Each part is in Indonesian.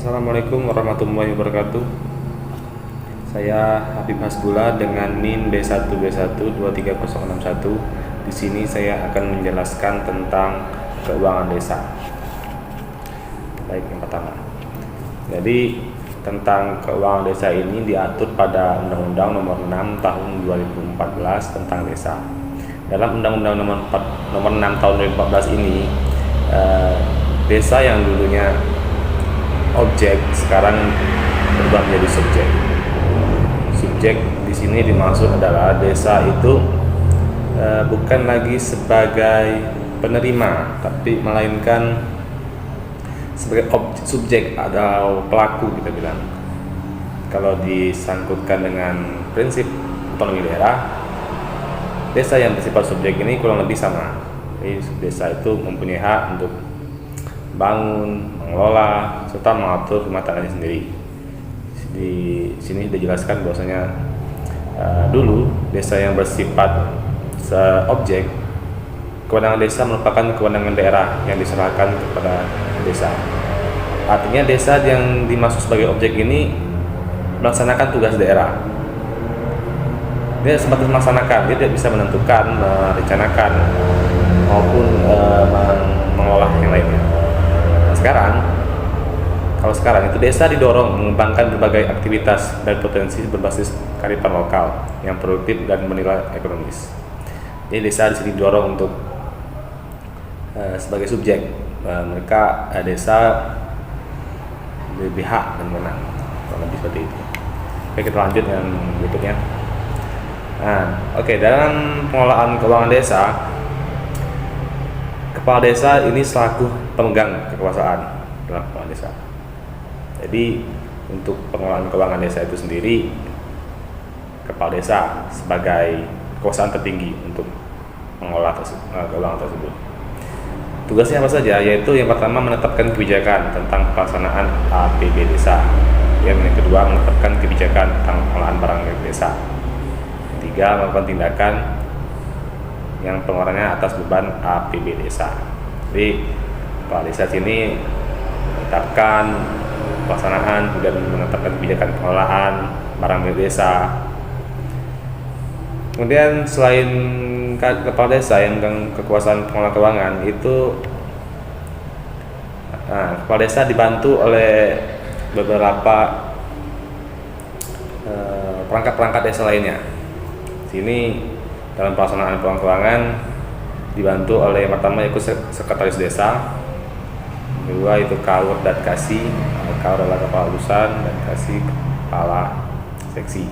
Assalamualaikum warahmatullahi wabarakatuh. Saya Habib Hasbullah dengan NIM B1B1230061. Di sini saya akan menjelaskan tentang keuangan desa. Baik, yang pertama. Jadi tentang keuangan desa ini diatur pada Undang-Undang Nomor 6 Tahun 2014 tentang desa. Dalam Undang-Undang Nomor 6 Tahun 2014 ini, desa yang dulunya objek sekarang berubah menjadi subjek. Subjek di sini dimaksud adalah desa itu bukan lagi sebagai penerima, tapi melainkan sebagai subjek atau pelaku, kita bilang. Kalau disangkutkan dengan prinsip otonomi daerah, desa yang bersifat subjek ini kurang lebih sama. Jadi desa itu mempunyai hak untuk bangun, mengelola, serta mengatur rumah tangganya sendiri. Di sini sudah dijelaskan bahwasanya dulu desa yang bersifat objek, kewenangan desa merupakan kewenangan daerah yang diserahkan kepada desa. Artinya desa yang dimaksud sebagai objek ini melaksanakan tugas daerah. Dia sebatas melaksanakan, dia tidak bisa menentukan, merencanakan maupun mengelola yang lainnya. Kalau sekarang itu desa didorong mengembangkan berbagai aktivitas dan potensi berbasis kearifan lokal yang produktif dan bernilai ekonomis. Jadi desa di sini didorong untuk sebagai subjek. Mereka desa lebih hak dan menang, lebih seperti itu. Oke, kita lanjut yang berikutnya. Dalam pengelolaan keuangan desa, kepala desa ini selaku pemegang kekuasaan dalam keuangan desa. Jadi untuk pengelolaan keuangan desa itu sendiri, kepala desa sebagai kekuasaan tertinggi untuk mengelola keuangan tersebut. Tugasnya apa saja? Yaitu yang pertama menetapkan kebijakan tentang pelaksanaan APB desa. Yang kedua menetapkan kebijakan tentang pengelolaan barang milik desa. Yang ketiga melakukan tindakan yang pengeluarannya atas beban APB desa. Jadi kepala desa sini menetapkan pelaksanaan dan menetapkan kebijakan pengelolaan barang milik desa. Kemudian selain kepala desa yang memegang kekuasaan pengelola keuangan itu, kepala desa dibantu oleh beberapa perangkat-perangkat desa lainnya. Sini dalam pelaksanaan pengelolaan keuangan dibantu oleh yang pertama yaitu sekretaris desa, yang kedua itu kaur dan kasih. Kaur adalah kepala urusan dan kasih kepala seksi.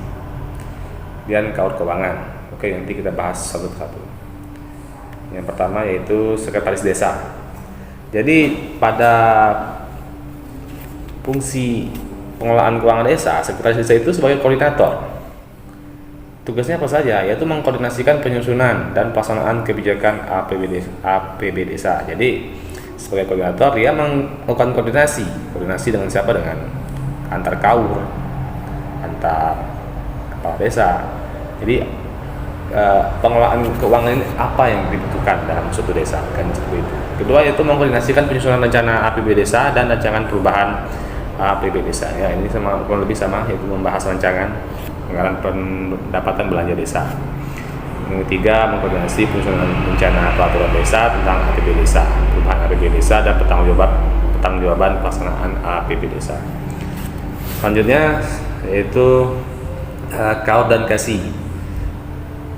Kemudian kaur keuangan. Oke, nanti kita bahas satu persatu. Yang pertama yaitu sekretaris desa. Jadi pada fungsi pengelolaan keuangan desa, sekretaris desa itu sebagai koordinator. Tugasnya apa saja? Yaitu mengkoordinasikan penyusunan dan pelaksanaan kebijakan APB desa. Jadi sebagai koordinator dia melakukan koordinasi dengan siapa? Dengan antar kaur, antar kepala desa. Jadi pengelolaan keuangan ini apa yang dibutuhkan dalam suatu desa, kan seperti itu. Kedua yaitu mengkoordinasikan penyusunan rencana APB desa dan rancangan perubahan APB desa. Ya, ini kurang lebih sama, yaitu membahas rancangan anggaran pendapatan belanja desa. Yang ketiga mengkoordinasi penyusunan rencana peraturan desa tentang APB desa, perubahan APB desa dan pertanggungjawaban pelaksanaan APB desa. Selanjutnya yaitu kaur dan kasih.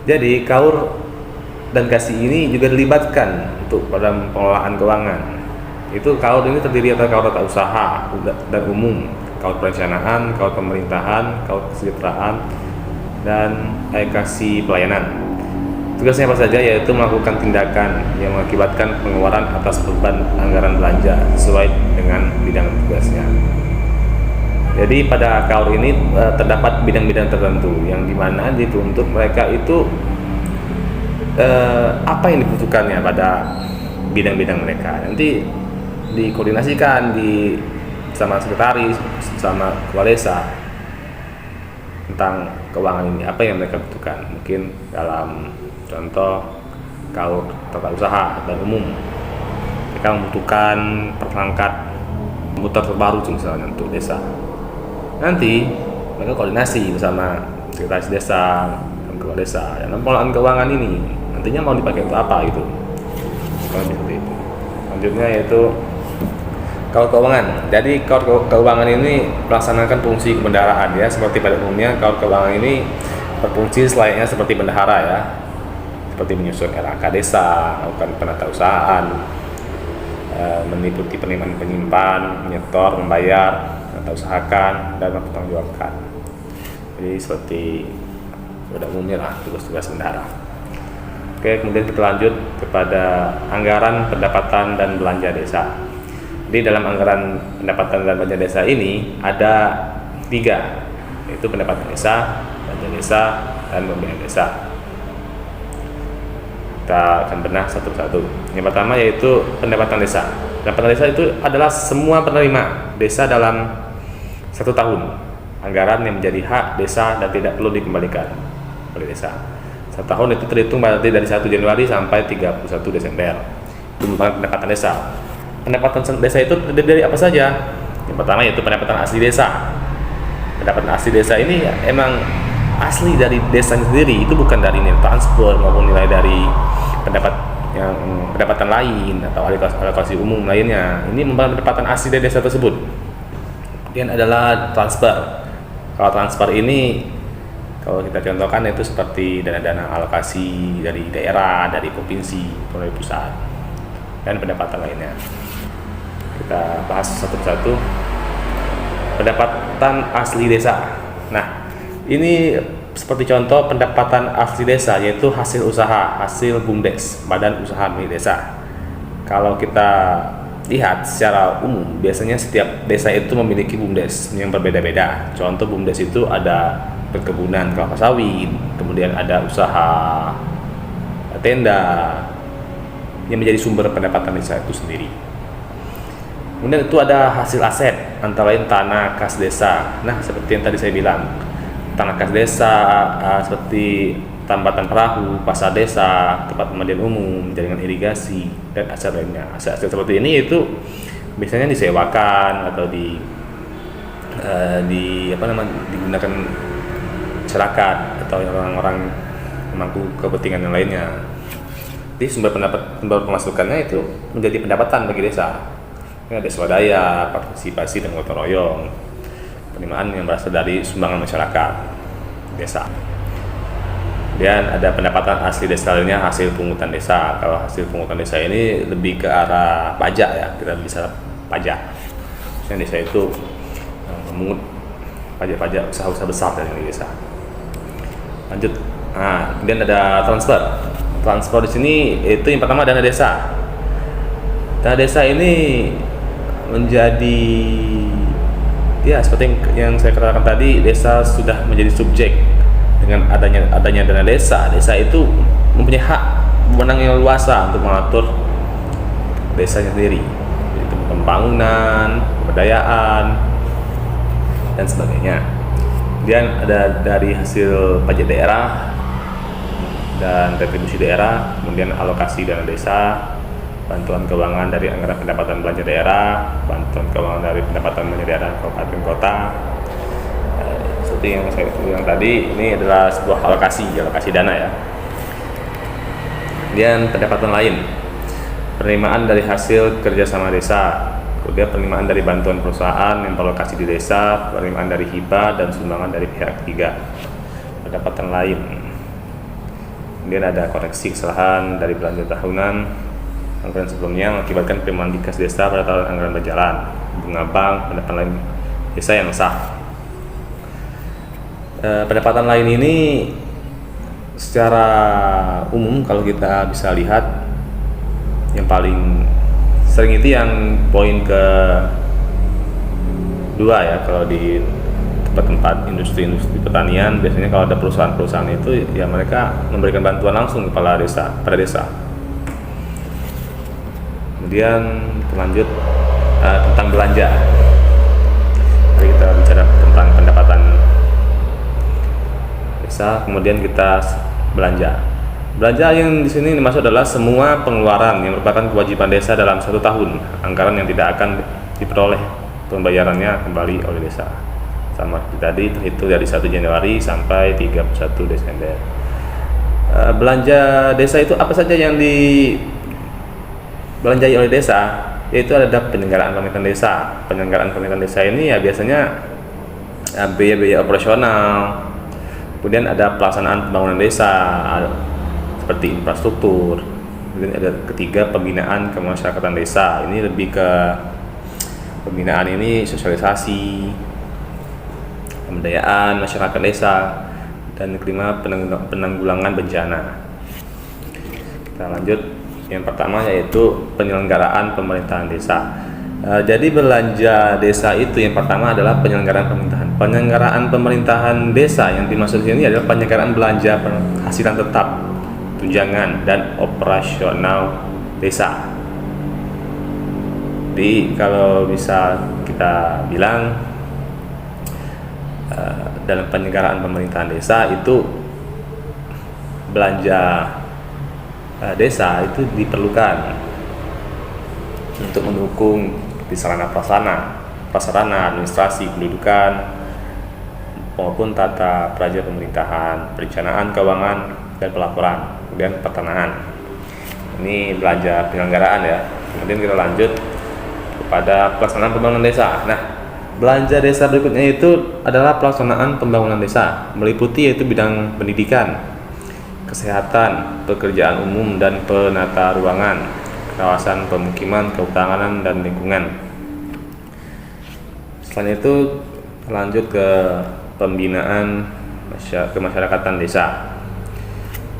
Jadi kaur dan kasih ini juga dilibatkan untuk dalam pengelolaan keuangan. Itu kaur ini terdiri atas kaur tata usaha dan umum, kaur perencanaan, kaur pemerintahan, kaur kesejahteraan, dan kasih pelayanan. Tugasnya apa saja? Yaitu melakukan tindakan yang mengakibatkan pengeluaran atas beban anggaran belanja sesuai dengan bidang tugasnya. Jadi pada kaur ini terdapat bidang-bidang tertentu yang dimana dituntut mereka itu apa yang dibutuhkannya pada bidang-bidang mereka. Nanti dikoordinasikan sama sekretaris, sama kepala desa tentang keuangan ini, apa yang mereka butuhkan. Mungkin dalam contoh kaur tata usaha dan umum, mereka membutuhkan perangkat komputer terbaru misalnya untuk desa. Nanti mereka koordinasi bersama sekretaris desa dan kepala desa. Dan pengelolaan keuangan ini nantinya mau dipakai untuk apa gitu. Seperti itu. Selanjutnya yaitu kaur keuangan. Jadi kaur keuangan ini melaksanakan fungsi kebendaharaan ya. Seperti pada umumnya kaur keuangan ini berfungsi selayaknya seperti bendahara ya. Seperti menyusun RAK desa, melakukan penatausahaan, meliputi penerimaan penyimpan, menyetor, membayar, menatausahakan, dan mempertanggungjawabkan. Jadi seperti pada umumnya lah tugas-tugas bendahara. Oke, kemudian kita lanjut kepada anggaran pendapatan dan belanja desa. Di dalam anggaran pendapatan dan belanja desa ini ada 3, yaitu pendapatan desa, belanja desa, dan pembiayaan desa. Kita akan bedah satu-satu. Yang pertama yaitu pendapatan desa. Pendapatan desa itu adalah semua penerima desa dalam 1 tahun. Anggaran yang menjadi hak desa dan tidak perlu dikembalikan oleh desa. 1 tahun itu terhitung berarti dari 1 Januari sampai 31 Desember. Itu merupakan pendapatan desa. Pendapatan desa itu terdiri dari apa saja? Yang pertama yaitu pendapatan asli desa. Pendapatan asli desa ini emang asli dari desanya sendiri, itu bukan dari nilai transfer maupun nilai dari pendapatan lain atau alokasi umum lainnya. Ini merupakan pendapatan asli dari desa tersebut. Kemudian adalah transfer. Kalau transfer ini kalau kita contohkan itu seperti dana-dana alokasi dari daerah, dari provinsi, dari pusat, dan pendapatan lainnya. Kita bahas satu persatu. Pendapatan asli desa. Nah, ini seperti contoh pendapatan asli desa yaitu hasil usaha, hasil BUMDes, badan usaha milik desa. Kalau kita lihat secara umum, biasanya setiap desa itu memiliki BUMDes yang berbeda-beda. Contoh BUMDes itu ada perkebunan kelapa sawit, kemudian ada usaha tenda yang menjadi sumber pendapatan desa itu sendiri. Kemudian itu ada hasil aset, antara lain tanah kas desa. Nah, seperti yang tadi saya bilang, tanah kas desa seperti tambatan perahu, pasar desa, tempat pemandian umum, jaringan irigasi, dan aset lainnya. Aset-aset seperti ini itu biasanya disewakan atau digunakan masyarakat atau orang-orang memangku kepentingan yang lainnya. Jadi sumber pemasukannya itu menjadi pendapatan bagi desa. Ada swadaya, partisipasi dan gotong royong, penerimaan yang berasal dari sumbangan masyarakat desa. Kemudian ada pendapatan asli desa lainnya, hasil pungutan desa. Kalau hasil pungutan desa ini lebih ke arah pajak ya, kita bisa pajak. Misalnya desa itu memungut pajak-pajak usaha-usaha besar dari desa. Lanjut. Nah, kemudian ada transfer. Transfer di sini itu yang pertama dana desa. Dana desa ini menjadi ya seperti yang saya katakan tadi, desa sudah menjadi subjek dengan adanya dana desa. Desa itu mempunyai hak wewenang yang luasa untuk mengatur desanya sendiri, yaitu pembangunan, pemberdayaan, dan sebagainya. Kemudian ada dari hasil pajak daerah dan retribusi daerah, kemudian alokasi dana desa, bantuan keuangan dari anggaran pendapatan belanja daerah, bantuan keuangan dari pendapatan belanja daerah kabupaten kota. Seperti yang saya bilang tadi, ini adalah sebuah alokasi dana ya. Kemudian pendapatan lain, penerimaan dari hasil kerjasama desa, kemudian penerimaan dari bantuan perusahaan yang berlokasi di desa, penerimaan dari hibah dan sumbangan dari pihak ketiga. Pendapatan lain, kemudian ada koreksi kesalahan dari belanja tahunan anggaran sebelumnya mengakibatkan penerimaan di kas desa pada tahun anggaran berjalan, bunga bank, pendapatan lain desa yang sah. Pendapatan lain ini secara umum kalau kita bisa lihat yang paling sering itu yang poin ke 2 ya. Kalau di tempat-tempat industri pertanian biasanya kalau ada perusahaan-perusahaan itu ya mereka memberikan bantuan langsung kepada desa. Kemudian lanjut tentang belanja. Mari kita bicara tentang pendapatan desa, kemudian kita belanja. Belanja yang di sini dimaksud adalah semua pengeluaran yang merupakan kewajiban desa dalam 1 tahun, anggaran yang tidak akan diperoleh pembayarannya kembali oleh desa. Sama seperti tadi, terhitung dari 1 Januari sampai 31 Desember. Belanja desa itu apa saja yang dibelanjai oleh desa? Yaitu ada penyelenggaraan pemerintahan desa. Penyelenggaraan pemerintahan desa ini ya biasanya biaya-biaya operasional, kemudian ada pelaksanaan pembangunan desa seperti infrastruktur, kemudian ada ketiga pembinaan kemasyarakatan desa. Ini lebih ke pembinaan ini sosialisasi, pemberdayaan masyarakat desa, dan kelima penanggulangan bencana. Kita lanjut, yang pertama yaitu penyelenggaraan pemerintahan desa. Jadi belanja desa itu yang pertama adalah penyelenggaraan pemerintahan. Penyelenggaraan pemerintahan desa yang dimaksud sini adalah penyelenggaraan belanja penghasilan tetap, tunjangan, dan operasional desa. Jadi kalau bisa kita bilang dalam penyelenggaraan pemerintahan desa itu belanja desa itu diperlukan untuk mendukung di sarana prasarana administrasi pendudukan maupun tata praja pemerintahan, perencanaan keuangan dan pelaporan, kemudian pertanahan. Ini belanja penyelenggaraan ya. Kemudian kita lanjut kepada pelaksanaan pembangunan desa. Nah, belanja desa berikutnya itu adalah pelaksanaan pembangunan desa, meliputi yaitu bidang pendidikan, kesehatan, pekerjaan umum, dan penata ruangan, kawasan pemukiman, kehutanan, dan lingkungan. Selain itu lanjut ke pembinaan kemasyarakatan desa.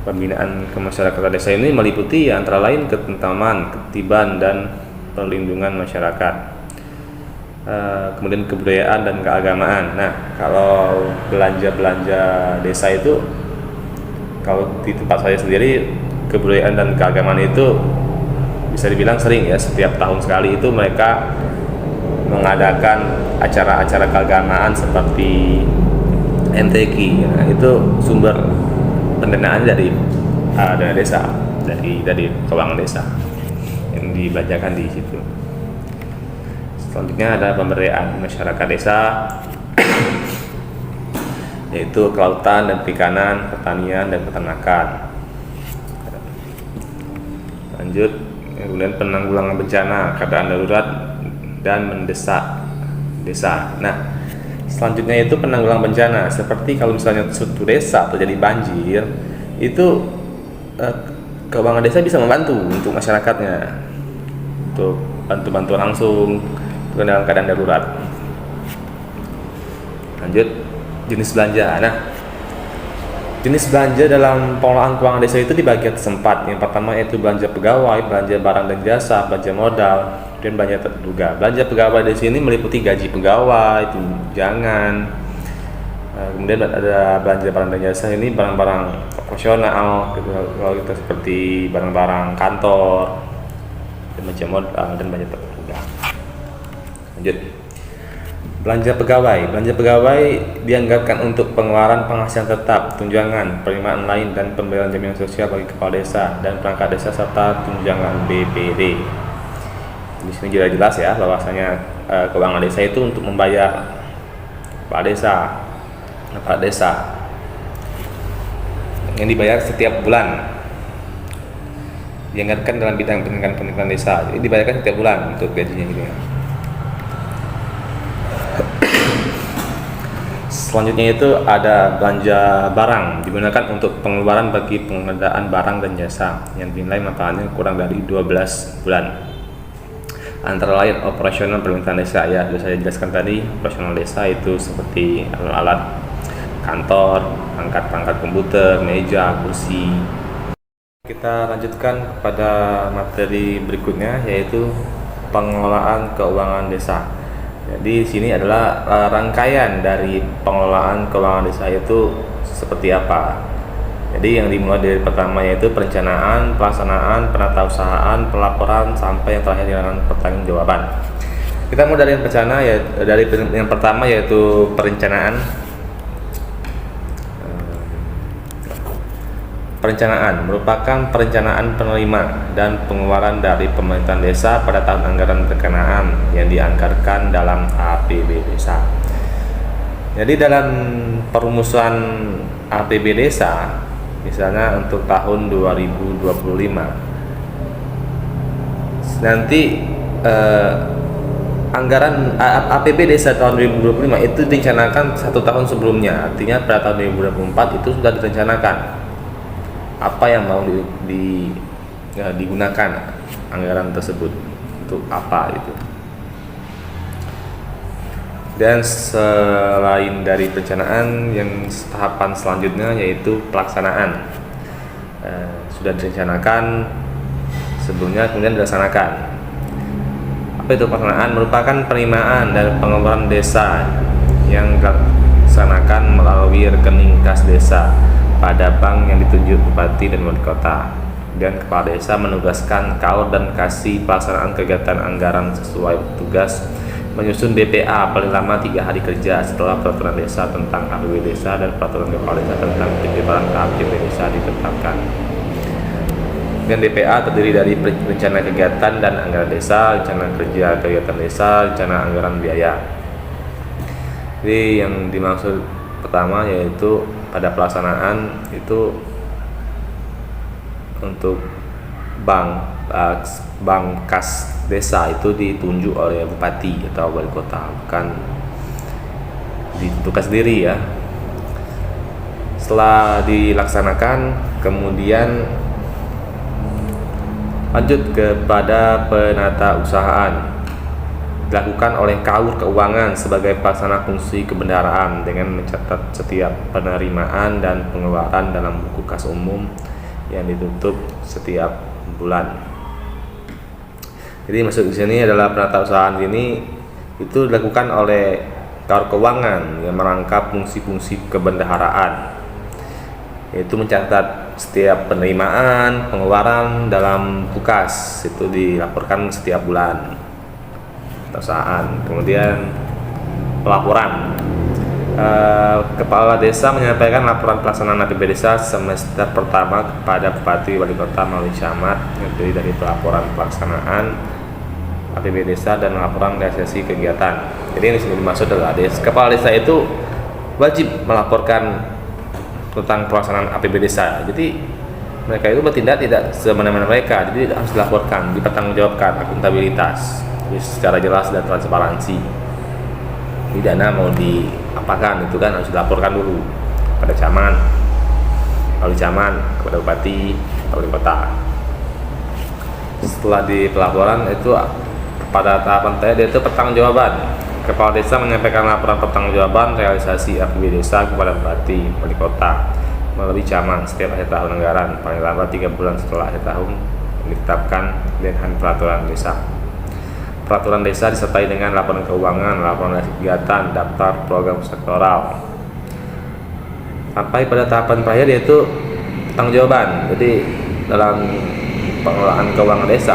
Pembinaan kemasyarakatan desa ini meliputi antara lain ketentraman, ketertiban, dan perlindungan masyarakat, kemudian kebudayaan dan keagamaan. Nah, kalau belanja desa itu, kalau di tempat saya sendiri, kebudayaan dan keagamaan itu bisa dibilang sering ya, setiap tahun sekali itu mereka mengadakan acara-acara keagamaan seperti MTQ. Nah, itu sumber pendanaan dari dana desa, dari keuangan desa yang dibelanjakan di situ. Selanjutnya ada pemberdayaan masyarakat desa, yaitu kelautan dan perikanan, pertanian dan peternakan. Lanjut, kemudian penanggulangan bencana, keadaan darurat, dan mendesak desa. Nah, selanjutnya itu penanggulangan bencana. Seperti kalau misalnya suatu desa terjadi banjir, itu keuangan desa bisa membantu untuk masyarakatnya, untuk bantu langsung dalam keadaan darurat. Lanjut, jenis belanja. Nah, jenis belanja dalam pengelolaan keuangan desa itu dibagi atas 4. Yang pertama yaitu belanja pegawai, belanja barang dan jasa, belanja modal, dan belanja terduga. Belanja pegawai di sini meliputi gaji pegawai, tunjangan. Kemudian ada belanja barang dan jasa, ini barang-barang operasional gitu, kalau kita seperti barang-barang kantor, dan belanja modal dan belanja terduga. Lanjut, belanja pegawai dianggarkan untuk pengeluaran penghasilan tetap, tunjangan, penerimaan lain, dan pembayaran jaminan sosial bagi kepala desa dan perangkat desa serta tunjangan BPD. Di sini juga jelas ya bahwasanya keuangan desa itu untuk membayar kepala desa yang dibayar setiap bulan, dianggarkan dalam bidang pendidikan desa, jadi dibayarkan setiap bulan untuk gajinya gitu ya. Selanjutnya itu ada belanja barang, digunakan untuk pengeluaran bagi pengadaan barang dan jasa yang dinilai manfaatnya kurang dari 12 bulan. Antara lain operasional pemerintahan desa ya, sudah saya jelaskan tadi. Operasional desa itu seperti alat-alat kantor, perangkat komputer, meja, kursi. Kita lanjutkan kepada materi berikutnya, yaitu pengelolaan keuangan desa. Jadi sini adalah rangkaian dari pengelolaan keuangan desa itu seperti apa. Jadi yang dimulai dari pertama yaitu perencanaan, pelaksanaan, penatausahaan, pelaporan, sampai yang terakhir dengan pertanggungjawaban. Kita mulai dari rencana ya, dari yang pertama yaitu perencanaan. Perencanaan merupakan perencanaan penerima dan pengeluaran dari pemerintahan desa pada tahun anggaran berkenaan yang dianggarkan dalam APB desa. Jadi dalam perumusan APB desa, misalnya untuk tahun 2025, nanti anggaran APB desa tahun 2025 itu direncanakan 1 tahun sebelumnya, artinya pada tahun 2024 itu sudah direncanakan apa yang mau digunakan anggaran tersebut untuk apa gitu. Dan selain dari perencanaan, yang tahapan selanjutnya yaitu pelaksanaan. Sudah direncanakan sebelumnya, kemudian dilaksanakan. Apa itu pelaksanaan? Merupakan penerimaan dan pengeluaran desa yang dilaksanakan melalui rekening kas desa pada bank yang ditunjuk bupati dan wali kota, dan kepala desa menugaskan kaur dan kasih pelaksanaan kegiatan anggaran sesuai tugas, menyusun BPA paling lama 3 hari kerja setelah peraturan desa tentang APB desa dan peraturan kepala desa tentang penyebaran APB desa ditetapkan. Dan BPA terdiri dari rencana kegiatan dan anggaran desa, rencana kerja kegiatan desa, rencana anggaran biaya. Jadi yang dimaksud pertama yaitu pada pelaksanaan itu untuk bank kas desa itu ditunjuk oleh bupati atau wali kota, bukan ditugas sendiri ya. Setelah dilaksanakan, kemudian lanjut kepada penata usahaan, dilakukan oleh kaur keuangan sebagai pelaksana fungsi kebendaraan dengan mencatat setiap penerimaan dan pengeluaran dalam buku kas umum yang ditutup setiap bulan. Jadi maksud di sini adalah penata usahaan ini itu dilakukan oleh kaur keuangan yang merangkap fungsi-fungsi kebendaharaan, yaitu mencatat setiap penerimaan, pengeluaran dalam buku kas, itu dilaporkan setiap bulan. Perusahaan. Kemudian pelaporan, kepala desa menyampaikan laporan pelaksanaan APB desa semester pertama kepada bupati, wali kota melalui camat, yang terdiri dari pelaporan pelaksanaan APB desa dan laporan realisasi kegiatan. Jadi yang disini dimaksud adalah kepala desa itu wajib melaporkan tentang pelaksanaan APB desa. Jadi mereka itu bertindak tidak semena-mena mereka, jadi harus dilaporkan, dipertanggungjawabkan, akuntabilitas secara jelas dan transparansi. Di dana mau diapakan itu kan harus dilaporkan dulu pada camat, lalu camat kepada bupati, wali kota. Setelah di pelaporan itu pada tahapan terakhir itu pertanggungjawaban. Kepala desa menyampaikan laporan pertanggungjawaban realisasi APB desa kepada bupati, wali kota melalui camat setiap akhir tahun anggaran paling lambat 3 bulan setelah akhir tahun yang ditetapkan dengan peraturan desa. Peraturan desa disertai dengan laporan keuangan, laporan kegiatan, daftar program sektoral. Sampai pada tahapan terakhir yaitu pertanggungjawaban. Jadi dalam pengelolaan keuangan desa,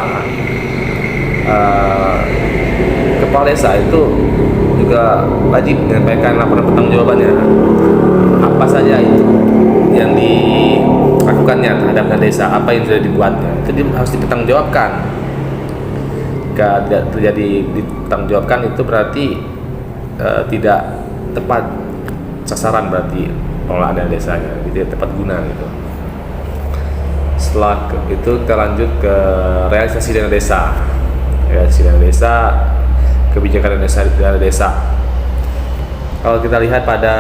kepala desa itu juga wajib menyampaikan laporan pertanggungjawabannya. Apa saja itu yang dilakukannya terhadap dana desa, apa yang sudah dibuatnya, itu harus dipertanggungjawabkan. Jika tidak terjadi ditanggungjawabkan itu berarti tidak tepat sasaran, berarti pengelolaan dana desanya tidak tepat guna gitu. Setelah itu kita lanjut ke realisasi dana desa. Realisasi dana desa, kebijakan dana desa. Kalau kita lihat pada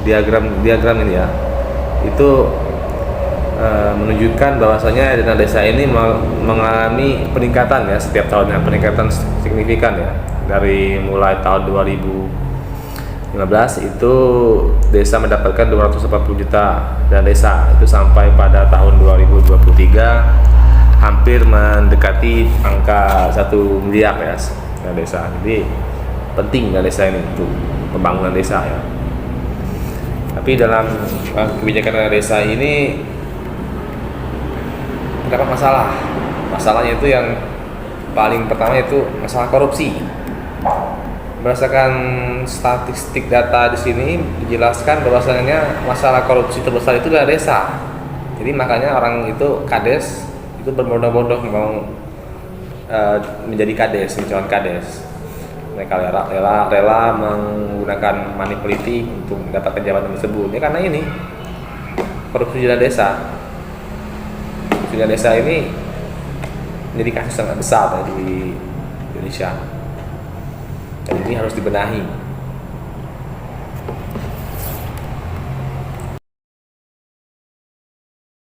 diagram ini ya, itu menunjukkan bahwasanya dana desa ini mengalami peningkatan ya setiap tahunnya, peningkatan signifikan ya. Dari mulai tahun 2015 itu desa mendapatkan 240 juta dana desa, itu sampai pada tahun 2023 hampir mendekati angka 1 miliar ya dana desa. Jadi penting dana desa ini untuk pembangunan desa ya. Tapi dalam kebijakan dana desa ini terdapat masalah. Masalahnya itu yang paling pertama itu masalah korupsi. Berdasarkan statistik data di sini dijelaskan bahwasanya masalah korupsi terbesar itu dana desa. Jadi makanya orang itu kades itu berbondong-bondong mau menjadi kades, calon kades. Mereka rela menggunakan money politik untuk mendapatkan jabatan tersebut. Ya karena ini korupsi dana desa. Korupsi dana desa ini menjadi kasus sangat besar di Indonesia. Dan ini harus dibenahi.